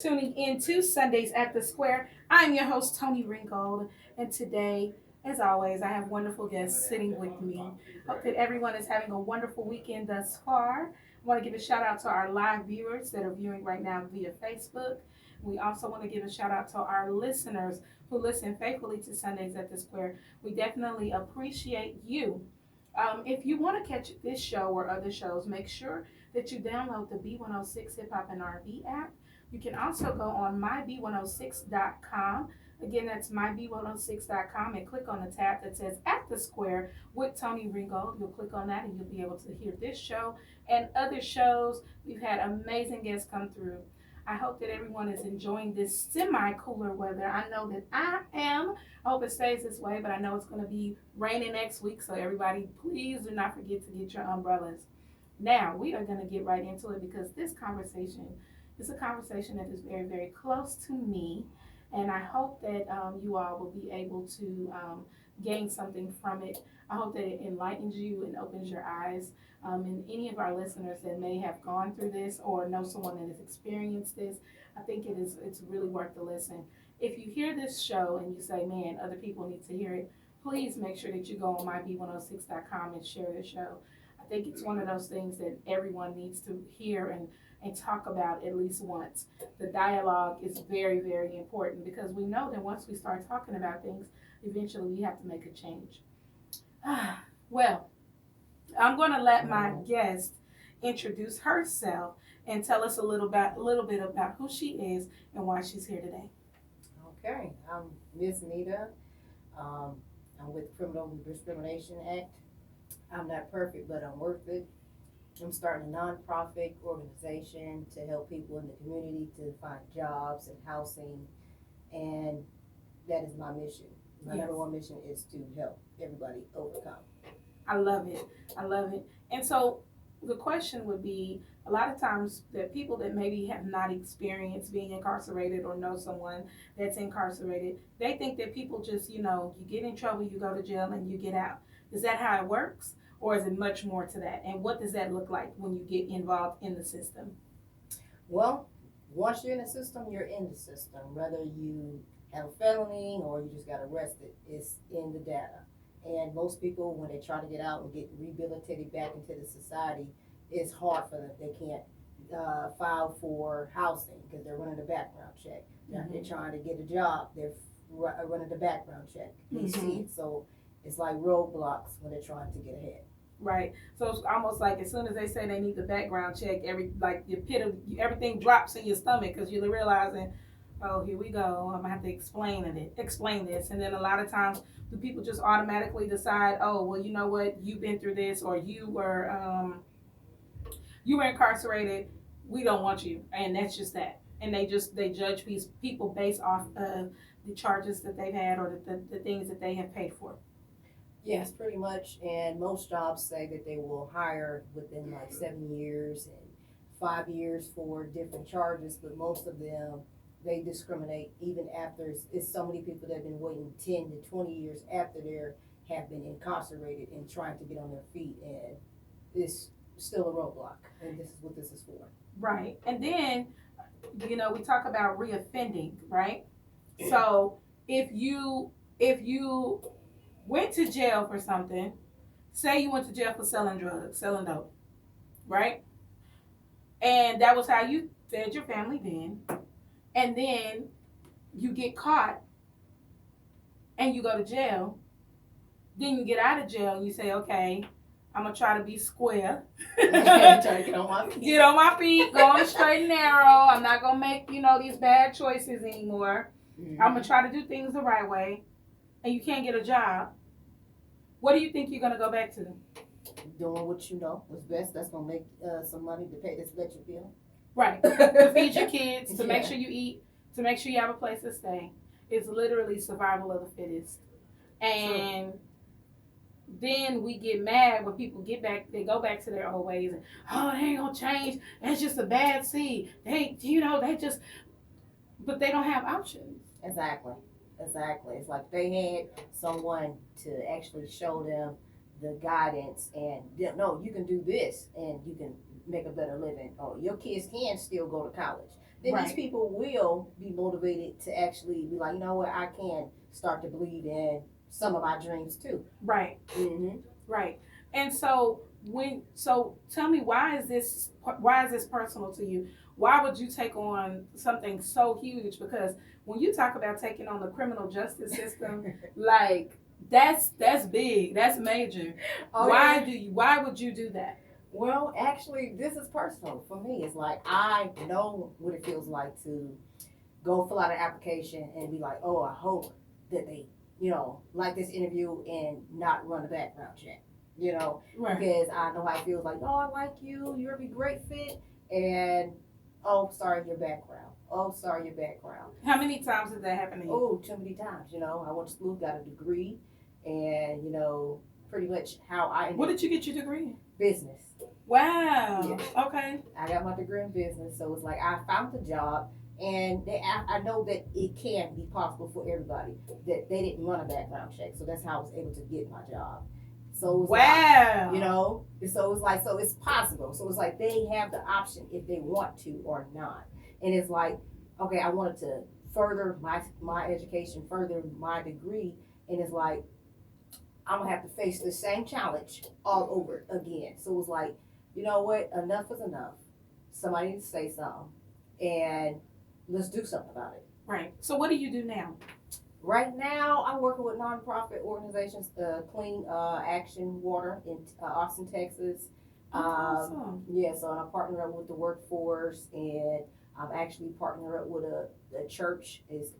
Tuning in to Sundays at the Square. I'm your host, Tony Ringgold, and today, as always, I have wonderful guests sitting with me. Hope that everyone is having a wonderful weekend thus far. I want to give a shout out to our live viewers that are viewing right now via Facebook. We also want to give a shout out to our listeners who listen faithfully to Sundays at the Square. We definitely appreciate you. If you want to catch this show or other shows, make sure that you download the B106 Hip Hop and R&B app. You can also go on myb106.com. Again, that's myb106.com and click on the tab that says At the Square with Tony Ringgold. You'll click on that and you'll be able to hear this show and other shows. We've had amazing guests come through. I hope that everyone is enjoying this semi-cooler weather. I know that I am. I hope it stays this way, but I know it's going to be raining next week, so everybody, please do not forget to get your umbrellas. Now, we are going to get right into it because this conversation is a conversation that is very, very close to me, and I hope that you all will be able to gain something from it. I hope that it enlightens you and opens your eyes. And any of our listeners that may have gone through this or know someone that has experienced this, I think it's really worth the listen. If you hear this show and you say, man, other people need to hear it, please make sure that you go on myb106.com and share the show. I think it's one of those things that everyone needs to hear and talk about at least once. The dialogue is very, very important because we know that once we start talking about things, eventually we have to make a change. Well, I'm going to let my guest introduce herself and tell us a little bit about who she is and why she's here today. Okay, I'm Miss Nita. Um, I'm with Criminal Discrimination Act. I'm not perfect, but I'm worth it. I'm starting a nonprofit organization to help people in the community to find jobs and housing, and that is my mission. My Yes. number one mission is to help everybody overcome. I love it. I love it. And so the question would be a lot of times that people that maybe have not experienced being incarcerated or know someone that's incarcerated, they think that people just, you get in trouble, you go to jail, and you get out. Is that how it works? Or is it much more to that? And what does that look like when you get involved in the system? Well, once you're in the system, you're in the system. Whether you have a felony or you just got arrested, it's in the data. And most people, when they try to get out and get rehabilitated back into the society, it's hard for them. They can't file for housing because they're running a background check. They're trying to get a job. They're running the background check. They see it. So it's like roadblocks when they're trying to get ahead. Right. So it's almost like as soon as they say they need the background check, everything drops in your stomach because you're realizing, oh, here we go. I'm gonna have to explain this, and then a lot of times, do people just automatically decide, oh, well, you know what, you've been through this, or you were incarcerated. We don't want you, and that's just that. And they judge people based off of the charges that they've had or the things that they have paid for. Yes, pretty much. And most jobs say that they will hire within like 7 years and 5 years for different charges, but most of them they discriminate even after it's so many people that have been waiting 10 to 20 years after they have been incarcerated and trying to get on their feet, and it's still a roadblock. And this is what this is for. Right. And then, we talk about reoffending, right? So if you went to jail for something, say you went to jail for selling drugs, selling dope, right? And that was how you fed your family then. And then you get caught and you go to jail. Then you get out of jail and you say, okay, I'm going to try to be square. Trying to get on my feet. Get on my feet, go on the straight and narrow. I'm not going to make, these bad choices anymore. I'm going to try to do things the right way. And you can't get a job. What do you think you're going to go back to? Doing what you know was best. That's going to make some money to pay this electric bill. Right. To feed your kids, to make Yeah. sure you eat, to make sure you have a place to stay. It's literally survival of the fittest. And then we get mad when people get back, they go back to their old ways and, oh, they ain't going to change. That's just a bad seed. But they don't have options. Exactly. It's like they had someone to actually show them the guidance and no, you can do this and you can make a better living. Or your kids can still go to college. then these Right. people will be motivated to actually be like, you know what, I can start to believe in some of my dreams too. Right. Mm-hmm. Right. And so tell me, why is this personal to you? Why would you take on something so huge? Because when you talk about taking on the criminal justice system, like that's big, that's major. Oh yeah. Why would you do that? Well, actually, this is personal for me. It's like I know what it feels like to go fill out an application and be like, oh, I hope that they, like this interview and not run a background check, Right. because I know how it feels like, oh, I like you, you'll be great fit, and oh, sorry, your background. Oh, sorry, your background. How many times did that happen to you? Oh, too many times. I went to school, got a degree, and pretty much how I ended What did you get your degree in? business. Wow. Yeah. Okay. I got my degree in business, so it's like I found the job, and I know that it can be possible for everybody. That they didn't run a background check, so that's how I was able to get my job. So it's Wow. so it's like so it's possible. So it's like they have the option if they want to or not, and it's like okay, I wanted to further my education, further my degree, and it's like I'm gonna have to face the same challenge all over again. So it's like, you know what? Enough is enough. Somebody needs to say something, and let's do something about it. Right. So what do you do now? Right now, I'm working with nonprofit organizations, Clean Action Water in Austin, Texas. Awesome. Yeah, so I'm partnered up with the workforce, and I'm actually partnered up with a church, is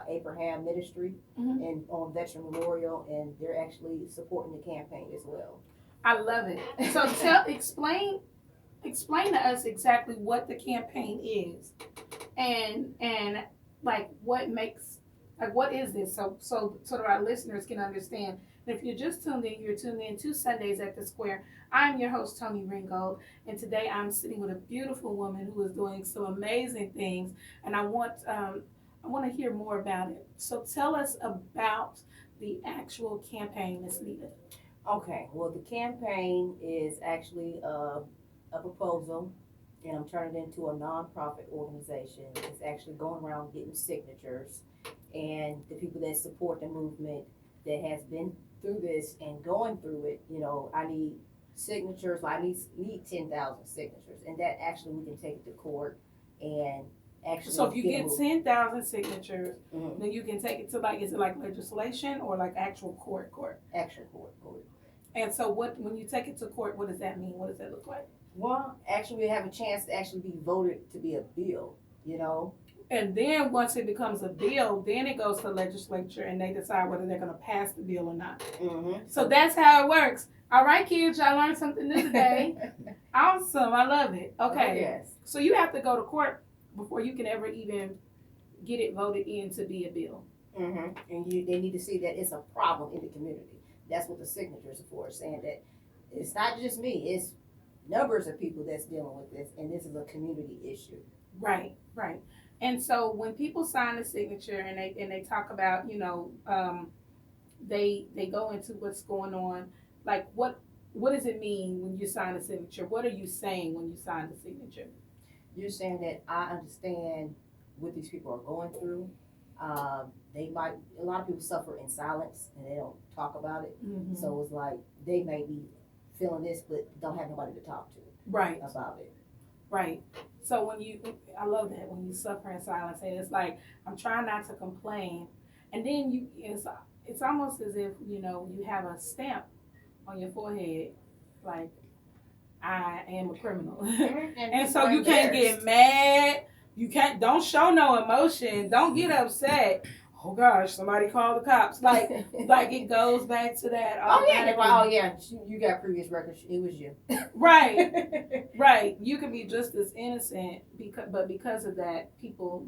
Abraham Ministry, Mhm. and on Veteran Memorial, and they're actually supporting the campaign as well. I love it. So explain to us exactly what the campaign is, and like what is this? So that our listeners can understand. And if you're just tuned in, you're tuned in to Sundays at the Square. I'm your host Tony Ringgold, and today I'm sitting with a beautiful woman who is doing some amazing things, and I want to hear more about it. So tell us about the actual campaign, Miss Nita. Okay, well, the campaign is actually a proposal, and I'm turning it into a nonprofit organization. It's actually going around getting signatures, and the people that support the movement that has been through this and going through it, I need signatures. I need 10,000 signatures, and that actually we can take it to court and actually. So if you get 10,000 signatures, mm-hmm. then you can take it to is it like legislation or like actual court? Actual court. And so when you take it to court, what does that mean? What does that look like? Well, actually, we have a chance to actually be voted to be a bill, And then once it becomes a bill, then it goes to the legislature and they decide whether they're going to pass the bill or not. Mm-hmm. So that's how it works. All right, kids, y'all learned something new today. Awesome. I love it. Okay. Oh, yes. So you have to go to court before you can ever even get it voted in to be a bill. Mm-hmm. And they need to see that it's a problem in the community. That's what the signatures are for, saying that it's not just me, it's numbers of people that's dealing with this, and this is a community issue. Right. And so when people sign a signature and they talk about, they go into what's going on, like what does it mean when you sign a signature? What are you saying when you sign the signature? You're saying that I understand what these people are going through. A lot of people suffer in silence and they don't talk about it. Mm-hmm. So it's like they may be feeling this, but don't have nobody to talk to about it. Right. So I love that when you suffer in silence, and it's like I'm trying not to complain, and then it's almost as if you have a stamp on your forehead, like I am a criminal, and so you can't get mad. Don't show no emotion. Don't get upset. Oh gosh, somebody called the cops. Like it goes back to that. Oh yeah, you got previous records. It was you. Right. You can be just as innocent because of that, people.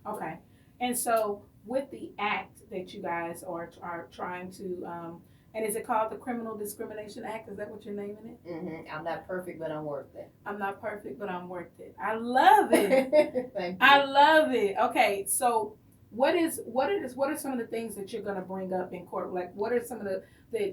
Okay. And so with the act that you guys are trying to, and is it called the Criminal Discrimination Act? Is that what you're naming it? Mm-hmm. I'm not perfect, but I'm worth it. I'm not perfect, but I'm worth it. I love it. Thank you. I love it. Okay, so what are some of the things that you're going to bring up in court? Like, what are some of the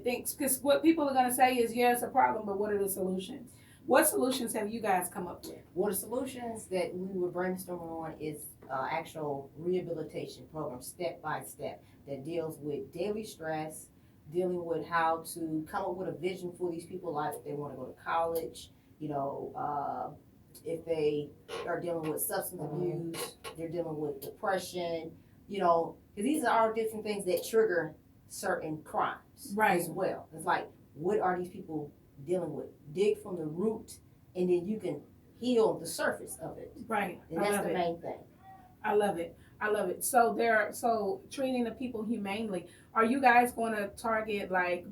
things? Because what people are going to say is, yeah, it's a problem, but what are the solutions? What solutions have you guys come up with? Well, the solutions that we were brainstorming on is actual rehabilitation program, step by step, that deals with daily stress, dealing with how to come up with a vision for these people, like if they want to go to college, you know, if they are dealing with substance abuse, they're dealing with depression, you know, because these are all different things that trigger certain crimes Right. as well. It's like, what are these people dealing with? Dig from the root, and then you can heal the surface of it. Right. And I that's love the it. main thing. I love it. I love it. So treating the people humanely. Are you guys going to target like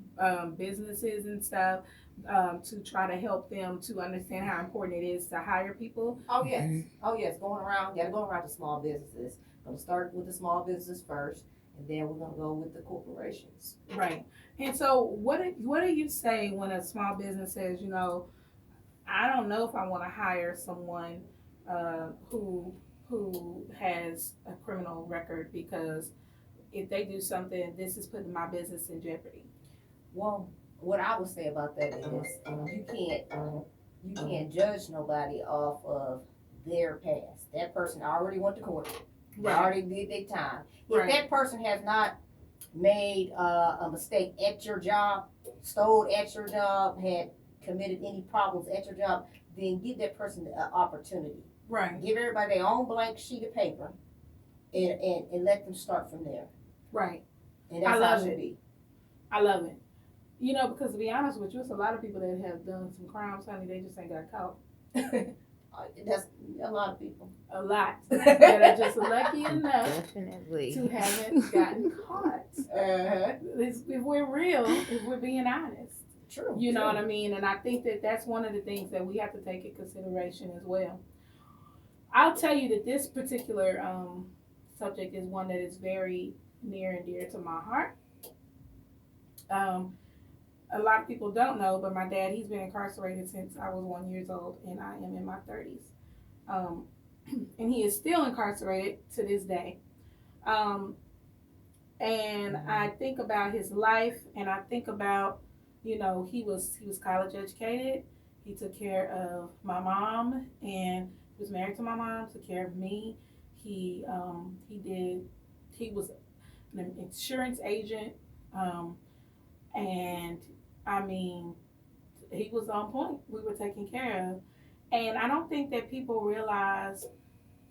businesses and stuff to try to help them to understand how important it is to hire people? Oh yes, oh yes, gotta go around to small businesses. Gonna start with the small business first, and then we're gonna go with the corporations. Right. And so what do you say when a small business says, you know, I don't know if I want to hire someone who has a criminal record because if they do something, this is putting my business in jeopardy. Well, what I would say about that is you can't judge nobody off of their past. That person already went to court. They already did their time. If Right. that person has not made a mistake at your job, stole at your job, had committed any problems at your job, then give that person an opportunity. Right. Give everybody their own blank sheet of paper, and let them start from there. Right. And that's I how it love should it. be. I love it. You know, because to be honest with you, it's a lot of people that have done some crimes, honey. They just ain't got caught. That's a lot of people. A lot that are just lucky enough Definitely. to haven't gotten caught. Uh-huh. If we're real, if we're being honest, True. you know true. what I mean. And I think that that's one of the things that we have to take in consideration as well. I'll tell you that this particular subject is one that is very near and dear to my heart. Um, a lot of people don't know, but my dad, he's been incarcerated since I was 1 year old, and I am in my 30s. Um, and he is still incarcerated to this day. Um, and I think about his life, and I think about, you know, he was college educated. He took care of my mom, and he was married to my mom. Took care of me. He did. He was an insurance agent, um, and I mean, he was on point. We were taken care of, and I don't think that people realize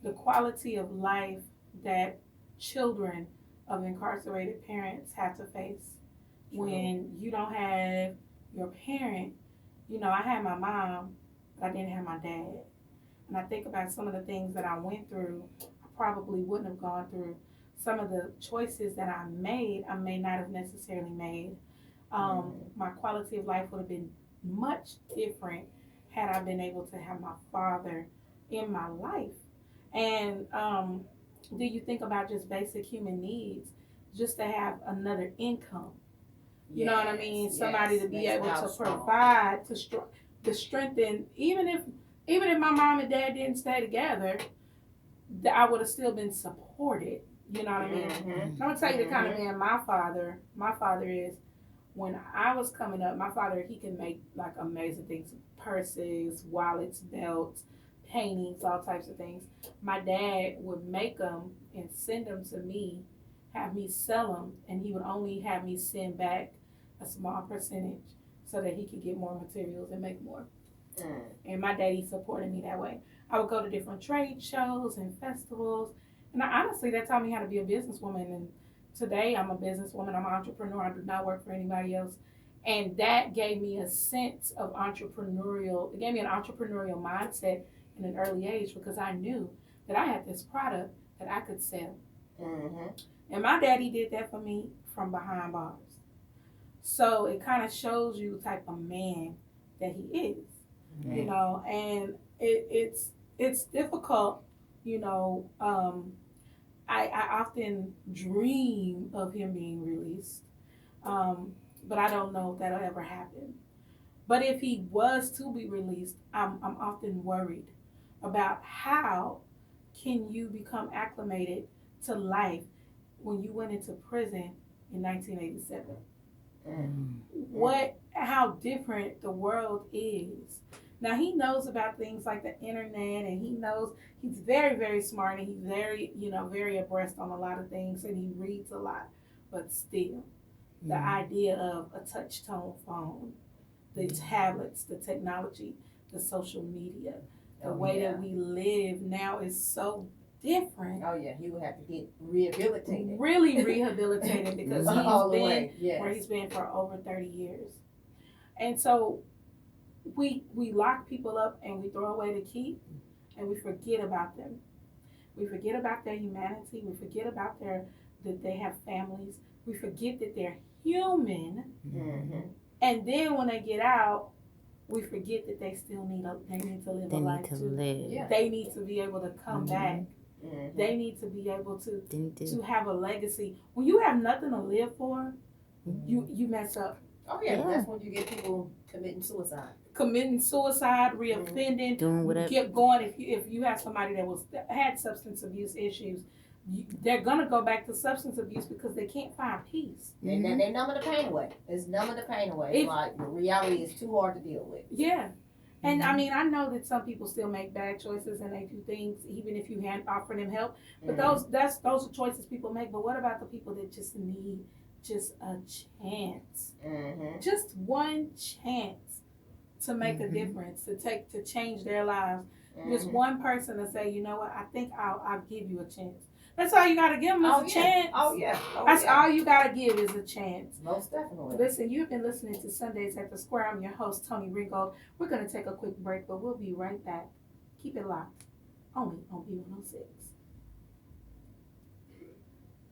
the quality of life that children of incarcerated parents have to face when you don't have your parent. You know, I had my mom, but I didn't have my dad. And I think about some of the things that I went through, I probably wouldn't have gone through. Some of the choices that I may not have necessarily made. My quality of life would have been much different had I been able to have my father in my life. And do you think about just basic human needs, just to have another income? You know what I mean? Somebody to be able to provide, to strengthen. Even if my mom and dad didn't stay together, that I would have still been supported. You know what I mean? I'm gonna tell you the kind of man my father is. When I was coming up, my father, he can make like amazing things, purses, wallets, belts, paintings, all types of things. My dad would make them and send them to me, have me sell them, and he would only have me send back a small percentage so that he could get more materials and make more. And my daddy supported me that way. I would go to different trade shows and festivals, and honestly, that taught me how to be a businesswoman. And today, I'm a businesswoman. I'm an entrepreneur. I do not work for anybody else, and that gave me a sense of entrepreneurial. It gave me an entrepreneurial mindset in an early age because I knew that I had this product that I could sell. And my daddy did that for me from behind bars. So it kind of shows you the type of man that he is, you know, and it's difficult, you know. I often dream of him being released, but I don't know if that'll ever happen. But if he was to be released, I'm often worried about how can you become acclimated to life when you went into prison in 1987. How different the world is. Now he knows about things like the internet, and he knows he's very, very smart, and he's very, very abreast on a lot of things, and he reads a lot. But still, the idea of a touch tone phone, the tablets, the technology, the social media, the way that we live now is so different. Oh yeah, he would have to get rehabilitated. Really rehabilitated because All the he's been way, yes. where he's been for over 30 years. And so we lock people up and we throw away the key and we forget about them. We forget about their humanity. We forget about that they have families. We forget that they're human. Mm-hmm. And then when they get out, we forget that they still need to live a life too. Yeah. They need to be able to come back. Mm-hmm. They need to be able to have a legacy. When you have nothing to live for, you mess up. Oh yeah, that's when you get people committing suicide. Committing suicide, reoffending, doing whatever. Keep going. If you have somebody that had substance abuse issues, they're gonna go back to substance abuse because they can't find peace. They numbing the pain away. It's numbing the pain away. It's like the reality is too hard to deal with. Yeah. And I mean, I know that some people still make bad choices and they do things even if you offer them help. But those are choices people make. But what about the people that just need just a chance, just one chance to make a difference, to change their lives? Just one person to say, you know what, I think I'll give you a chance. That's all you gotta give them is a chance. Oh yeah. That's all you gotta give is a chance. Most definitely. Listen, you've been listening to Sundays at the Square. I'm your host, Tony Ringold. We're gonna take a quick break, but we'll be right back. Keep it locked, only on B106.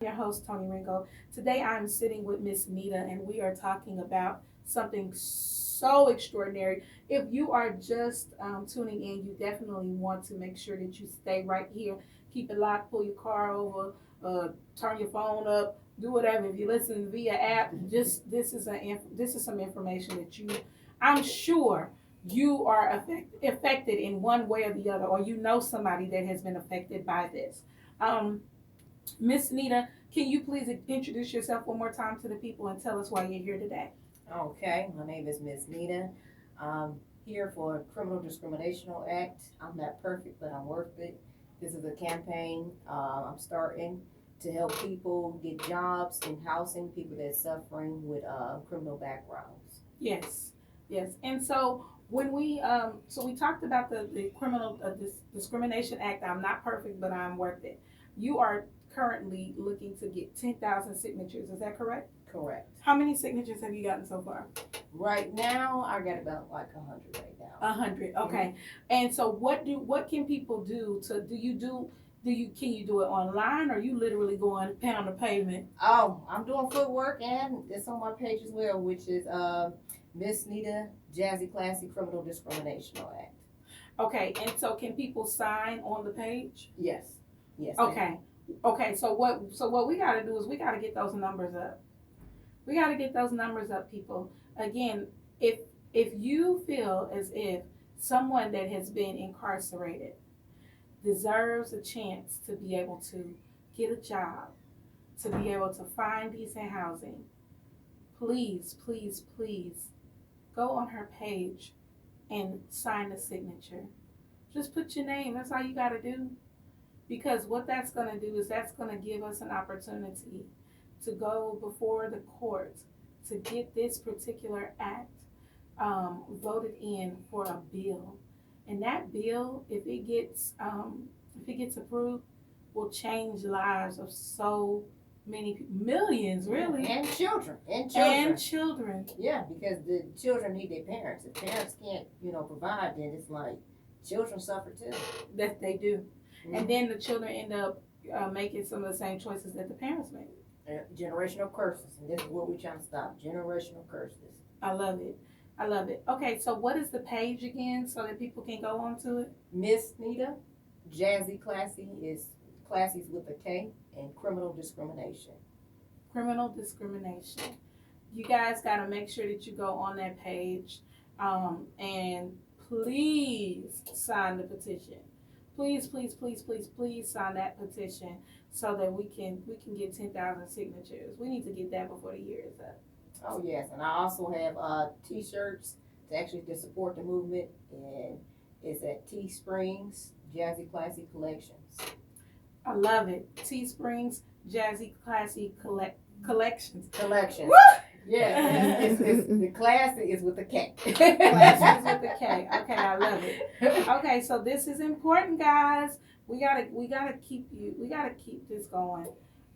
Your host, Tony Ringold. Today I'm sitting with Miss Nita, and we are talking about something so extraordinary. If you are just tuning in, you definitely want to make sure that you stay right here. Keep it locked, pull your car over, turn your phone up, do whatever. If you listen via app, this is some information that I'm sure you are affected in one way or the other, or you know somebody that has been affected by this. Miss Nita, can you please introduce yourself one more time to the people and tell us why you're here today? Okay, my name is Miss Nita. I'm here for Criminal Discrimination Act. I'm not perfect, but I'm worth it. This is a campaign I'm starting to help people get jobs in housing, people that are suffering with criminal backgrounds. Yes. And so when we talked about the Criminal Discrimination Act. I'm not perfect, but I'm worth it. You are currently looking to get 10,000 signatures. Is that correct? Correct. How many signatures have you gotten so far? Right now, I got about like 100 right now. 100. Okay. And so what can people do can you do it online, or you literally going pound the pavement? Oh, I'm doing footwork, and it's on my page as well, which is Miss Nita Jazzy Classy Criminal Discrimination Act. Okay. And so can people sign on the page? Yes. Okay. So what we got to do is we got to get those numbers up. We got to get those numbers up, people. Again, if you feel as if someone that has been incarcerated deserves a chance to be able to get a job, to be able to find decent housing, please go on her page and sign the signature. Just put your name. That's all you got to do. Because what that's going to do is that's going to give us an opportunity to go before the court to get this particular act voted in for a bill. And that bill, if it gets approved, will change the lives of so many people, millions, really. And children. Yeah, because the children need their parents. If parents can't, provide, then it's like children suffer too. That they do. Mm-hmm. And then the children end up making some of the same choices that the parents made. Generational curses, and this is what we're trying to stop. Generational curses. I love it. Okay, so what is the page again so that people can go onto it? Miss Nita Jazzy Classy is Classy's with a K, and Criminal Discrimination. Criminal Discrimination. You guys got to make sure that you go on that page and please sign the petition. Please sign that petition so that we can get 10,000 signatures. We need to get that before the year is up. Oh yes, and I also have t-shirts to actually to support the movement, and it's at T Springs Jazzy Classy Collections. I love it. Teesprings Jazzy Classy Collections. Collections. Woo! Yeah, it's the classy is with the K. Collections with the K. Okay, I love it. Okay, so this is important, guys. We gotta keep this going.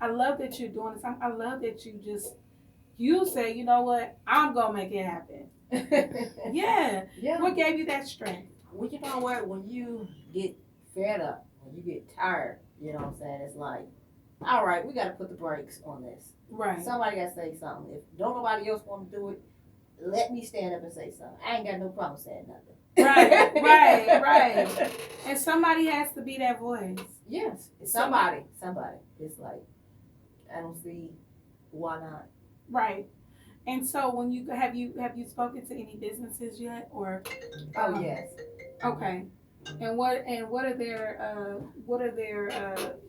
I love that you're doing this. I love that you say, you know what, I'm gonna make it happen. Yeah. Yeah. What gave you that strength? Well, you know what? When you get fed up, when you get tired, you know what I'm saying? It's like, all right, we got to put the brakes on this. Right. Somebody got to say something. If don't nobody else want to do it, let me stand up and say something. I ain't got no problem saying nothing. Right. And somebody has to be that voice. Yes, somebody. It's like, I don't see why not. Right. And so when you have you spoken to any businesses yet, or? Oh yes. Okay. And what are their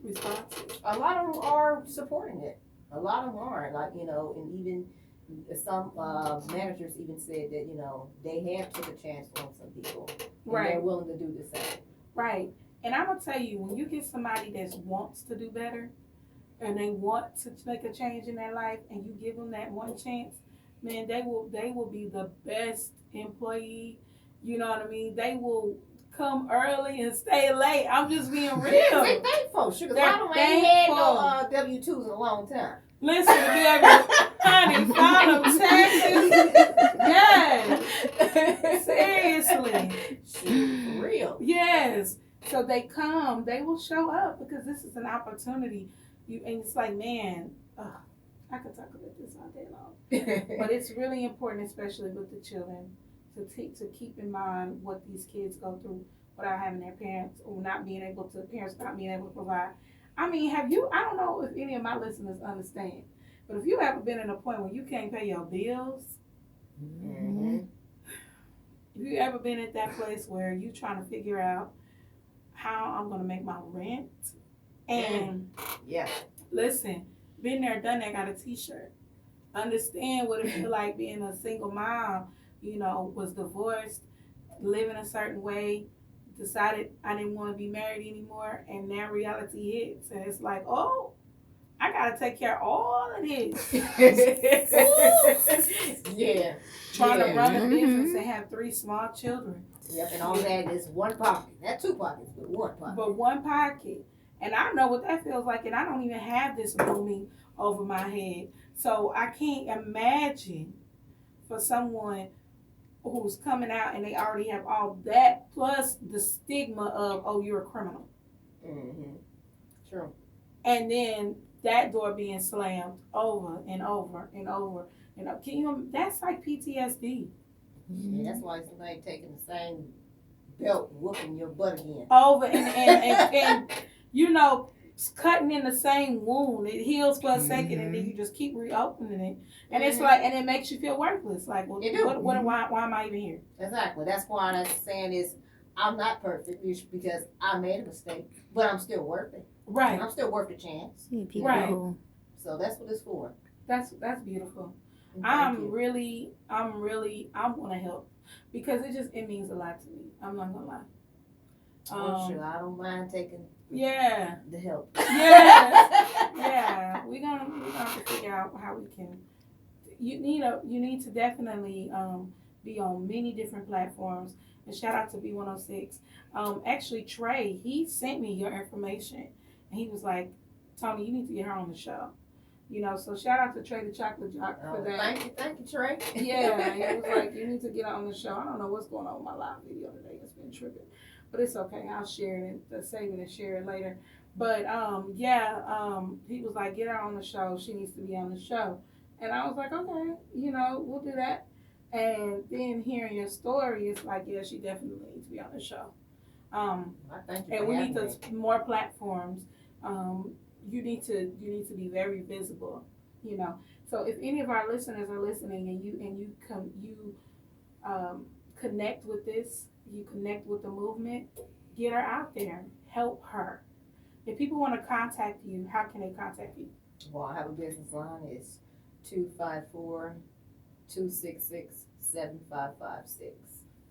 responses? A lot of them are supporting it. A lot of them are, like, and even some managers even said that, they have took a chance on some people, and they're willing to do the same. Right. And I'm gonna tell you, when you get somebody that wants to do better, and they want to make a change in their life, and you give them that one chance, man, they will be the best employee. You know what I mean? They will come early and stay late. I'm just being real. Yeah, they thankful. Sugar, a lot of them ain't had no W-2s in a long time. Listen, to be able to, honey, file them taxes. Yes. Seriously. For real. Yes. So they will show up because this is an opportunity. And it's like, man, I could talk about this all day long. But it's really important, especially with the children, to keep in mind what these kids go through without having their parents, or parents not being able to provide. I mean, I don't know if any of my listeners understand, but if you ever been in a point where you can't pay your bills, mm-hmm. if you ever been at that place where you trying to figure out how I'm going to make my rent, and listen, been there, done that, got a t-shirt, understand what it feel like being a single mom, was divorced, living a certain way, decided I didn't want to be married anymore, and now reality hits, and it's like, oh, I gotta take care of all of this. Trying to run a business and have 3 small children. Yep, and all that is one pocket. Not 2 pockets, but one pocket. But one pocket. And I know what that feels like, and I don't even have this looming over my head. So I can't imagine for someone who's coming out and they already have all that, plus the stigma of, oh, you're a criminal. Mm-hmm. True. And then that door being slammed over and over and over. That's like PTSD. Yeah, that's why it's like taking the same belt, whooping your butt again. Over and cutting in the same wound. It heals for a second, and then you just keep reopening it. And it's like, and it makes you feel worthless. Like, well, why am I even here? Exactly. That's why I'm saying is, I'm not perfect because I made a mistake, but I'm still worth it. Right. I'm still worth a chance. Right. So that's what it's for. That's beautiful. I want to help because it means a lot to me. I'm not gonna lie. Sure, I don't mind taking the help. Yeah. We're gonna have to figure out how we can. You need to definitely be on many different platforms. And shout out to B106. Actually, Trey, he sent me your information, and he was like, Tony, you need to get her on the show. So shout out to Trey the Chocolate Jock for that. Thank you, Trey. Yeah, he was like, you need to get on the show. I don't know what's going on with my live video today. It's been tripping. But it's okay. I'll share it, save it and share it later. But he was like, get her on the show. She needs to be on the show. And I was like, okay, we'll do that. And then hearing your story, it's like, yeah, she definitely needs to be on the show. And we need more platforms. You need to be very visible, So if any of our listeners are listening and you connect with this, you connect with the movement, get her out there, help her. If people want to contact you, how can they contact you? Well, I have a business line. It's 254-266-6955. 7556.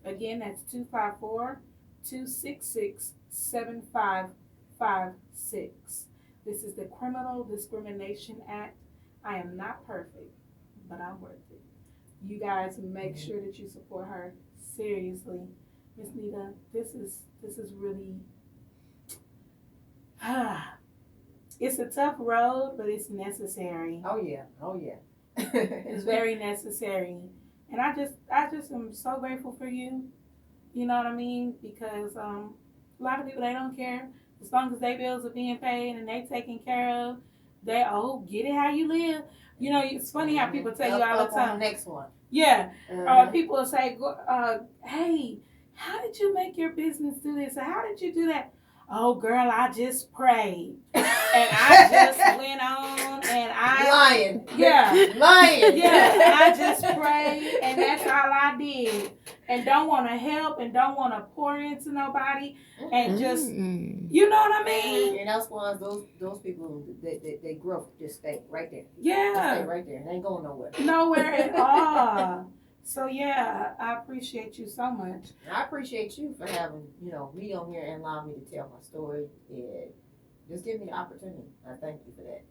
Again, that's 254-266-7556. This is the Criminal Discrimination Act. I am not perfect, but I'm worth it. You guys make sure that you support her seriously. Miss Nita, this is really it's a tough road, but it's necessary. Oh yeah, oh yeah. It's very necessary. And I just am so grateful for you. You know what I mean? Because a lot of people, they don't care. As long as their bills are being paid and they taken care of, they get it how you live. You know, it's funny how people tell you all the time. On the next one. Yeah. People will say, hey, how did you make your business do this? Or how did you do that? Oh, girl, I just prayed. And I just went on and lying. Yeah. Lying. Yeah. I just prayed and that's all I did. And don't want to help and don't want to pour into nobody and just, you know what I mean? And that's why those people, they growth just stay right there. Yeah. Just stay right there. They ain't going nowhere. Nowhere at all. So yeah, I appreciate you so much. I appreciate you for having, me on here and allowing me to tell my story and just give me the opportunity. I thank you for that.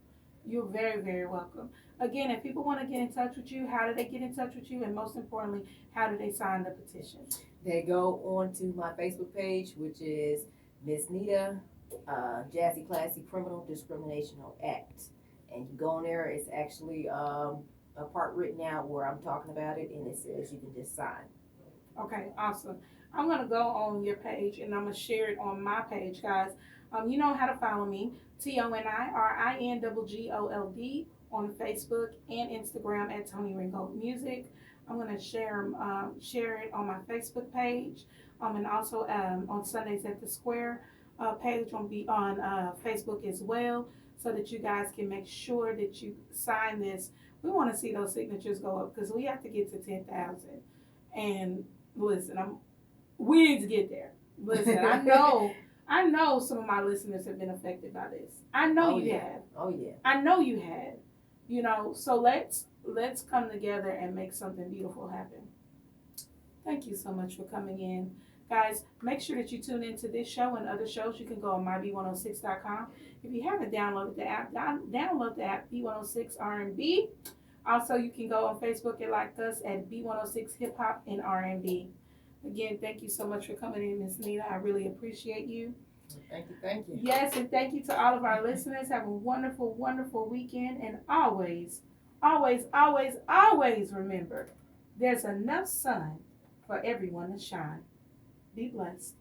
You're very, very welcome. Again, if people want to get in touch with you, how do they get in touch with you? And most importantly, how do they sign the petition? They go on to my Facebook page, which is Miss Nita, Jazzy Classy Criminal Discrimination Act. And you go on there, it's actually a part written out where I'm talking about it, and it says you can just sign. Okay, awesome. I'm going to go on your page, and I'm going to share it on my page, guys. You know how to follow me, TONIRINGGOLD on Facebook and Instagram at Tony Ringgold Music. I'm going to share it on my Facebook page, and also on Sundays at the Square page on Facebook as well, so that you guys can make sure that you sign this. We want to see those signatures go up because we have to get to 10,000. And listen, we need to get there. Listen, I know some of my listeners have been affected by this. I know you have. Oh yeah. I know you have. So let's come together and make something beautiful happen. Thank you so much for coming in. Guys, make sure that you tune into this show and other shows. You can go on myb106.com. If you haven't downloaded the app, download the app B106 R&B. Also, you can go on Facebook and like us at B106 Hip Hop and R&B. Again, thank you so much for coming in, Miss Nita. I really appreciate you. Thank you. Yes, and thank you to all of our listeners. Have a wonderful, wonderful weekend. And always, always, always, always remember, there's enough sun for everyone to shine. Be blessed.